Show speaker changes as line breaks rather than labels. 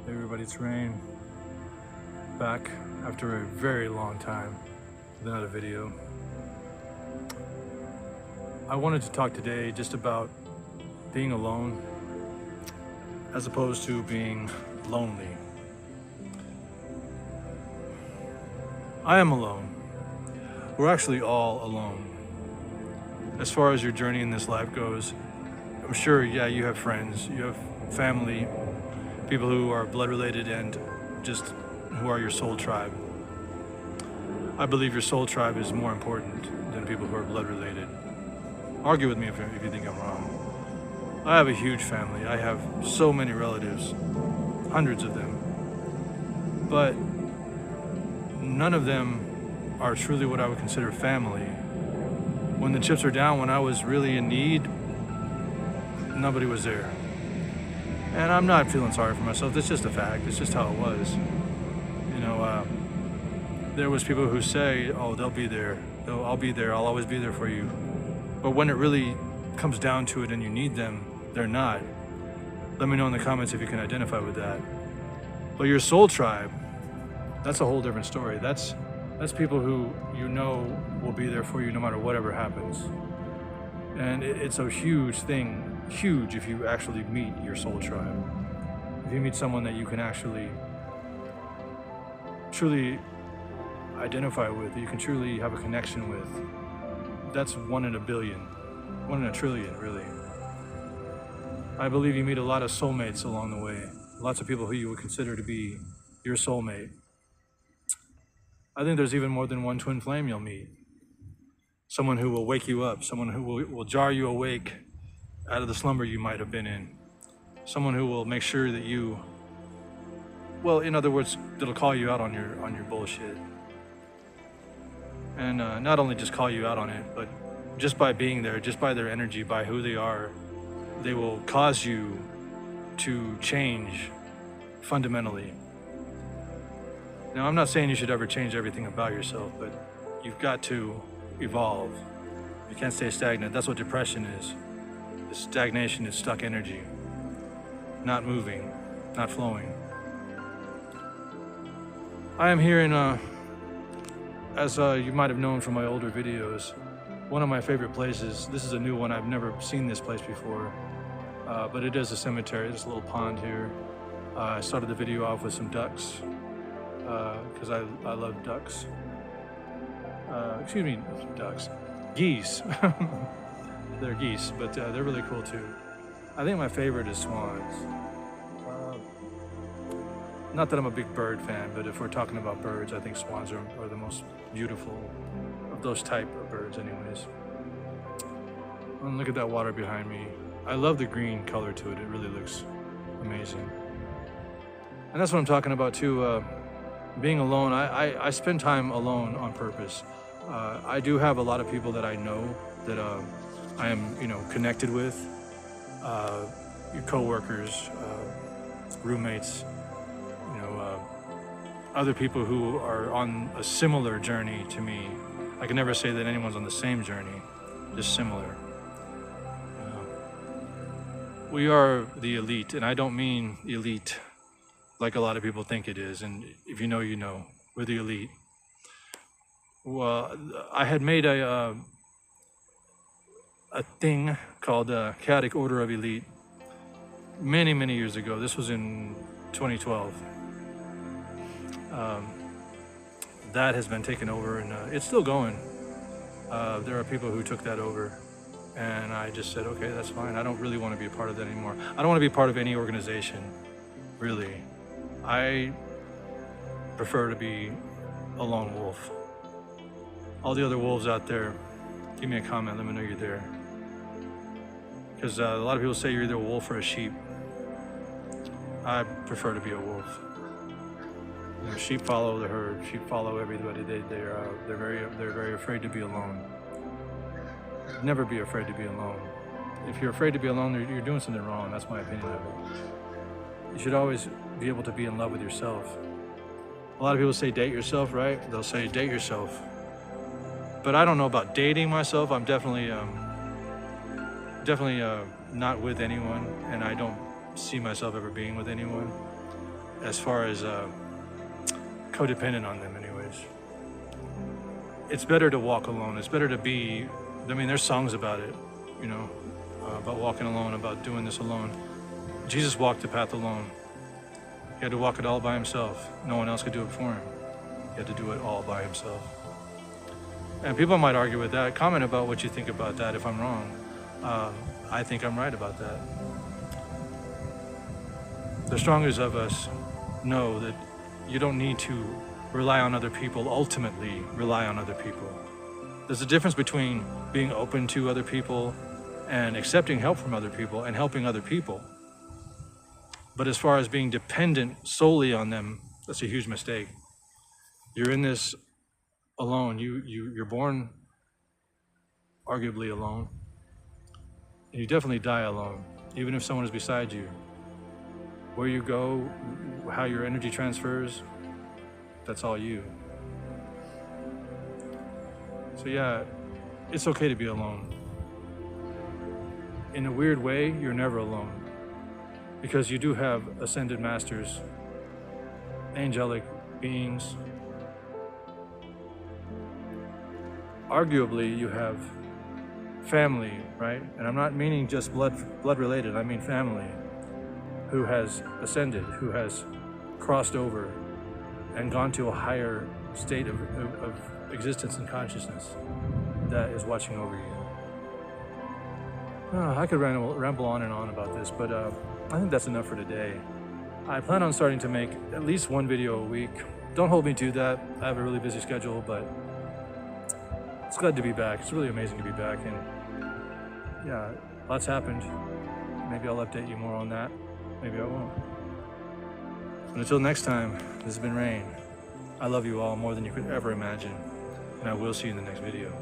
Hey everybody, it's Rain, back after a very long time with another video. I wanted to talk today just about being alone as opposed to being lonely. I am alone. We're actually all alone. As far as your journey in this life goes, I'm sure, yeah, you have friends, you have family, people who are blood related and just who are your soul tribe. I believe your soul tribe is more important than people who are blood related. Argue with me if you think I'm wrong. I have a huge family. I have so many relatives, hundreds of them, but none of them are truly what I would consider family. When the chips are down, when I was really in need, nobody was there. And I'm not feeling sorry for myself. It's just a fact. It's just how it was. You know, there was people who say, "Oh, they'll be there. I'll be there. I'll always be there for you." But when it really comes down to it and you need them, they're not. Let me know in the comments if you can identify with that. But your soul tribe, that's a whole different story. That's people who you know will be there for you no matter whatever happens. And it's a huge thing. Huge if you actually meet your soul tribe. If you meet someone that you can actually truly identify with, that you can truly have a connection with, that's 1 in a billion, 1 in a trillion, really. I believe you meet a lot of soulmates along the way, lots of people who you would consider to be your soulmate. I think there's even more than one twin flame you'll meet. Someone who will wake you up, someone who will jar you awake out of the slumber you might have been in. Someone who will make sure that you, well, in other words, that'll call you out on your bullshit. And not only just call you out on it, but just by being there, just by their energy, by who they are, they will cause you to change fundamentally. Now, I'm not saying you should ever change everything about yourself, but you've got to evolve. You can't stay stagnant. That's what depression is. Stagnation is stuck energy, not moving, not flowing. I am here in, as you might have known from my older videos, one of my favorite places. This is a new one. I've never seen this place before, but it is a cemetery. There's a little pond here. I started the video off with some ducks, because I love ducks. Excuse me, ducks. Geese. They're geese, but they're really cool too. I think my favorite is swans. Not that I'm a big bird fan, but if we're talking about birds, I think swans are the most beautiful of those type of birds anyways. And look at that water behind me. I love the green color to it. It really looks amazing. And that's what I'm talking about too. Being alone, I spend time alone on purpose. I do have a lot of people that I know that I am, connected with, your coworkers, roommates, other people who are on a similar journey to me. I can never say that anyone's on the same journey, just similar. We are the elite, and I don't mean elite like a lot of people think it is. And if you know, you know, we're the elite. Well, I had made a thing called Chaotic Order of Elite many years ago. This was in 2012. That has been taken over, and it's still going. There are people who took that over, and I just said, okay, that's fine. I don't really want to be a part of that anymore. I don't want to be part of any organization, really. I prefer to be a lone wolf. All the other wolves out there, give me a comment, let me know you're there. Because a lot of people say you're either a wolf or a sheep. I prefer to be a wolf. Sheep follow the herd. Sheep follow everybody. They're very afraid to be alone. Never be afraid to be alone. If you're afraid to be alone, you're doing something wrong. That's my opinion of it. You should always be able to be in love with yourself. A lot of people say date yourself, right? They'll say date yourself. But I don't know about dating myself. I'm definitely not with anyone, and I don't see myself ever being with anyone. as far as codependent on them anyways. It's better to walk alone. It's better to be, I mean, there's songs about it, you know, about walking alone, about doing this alone. Jesus walked the path alone. He had to walk it all by himself. No one else could do it for him. He had to do it all by himself. And people might argue with that. Comment about what you think about that if I'm wrong. I think I'm right about that. The strongest of us know that you don't need to rely on other people, ultimately rely on other people. There's a difference between being open to other people and accepting help from other people and helping other people. But as far as being dependent solely on them, that's a huge mistake. You're in this alone. You're born arguably alone. And you definitely die alone, even if someone is beside you. Where you go, how your energy transfers, that's all you. So yeah, it's okay to be alone. In a weird way, you're never alone, because you do have ascended masters, angelic beings. Arguably, you have family, right? And I'm not meaning just blood related, I mean family, who has ascended, who has crossed over and gone to a higher state of existence and consciousness that is watching over you. I could ramble on and on about this, but I think that's enough for today. I plan on starting to make at least one video a week. Don't hold me to that. I have a really busy schedule, but it's glad to be back. It's really amazing to be back, and yeah, lots happened. Maybe I'll update you more on that. Maybe I won't. But until next time, this has been Rain. I love you all more than you could ever imagine, and I will see you in the next video.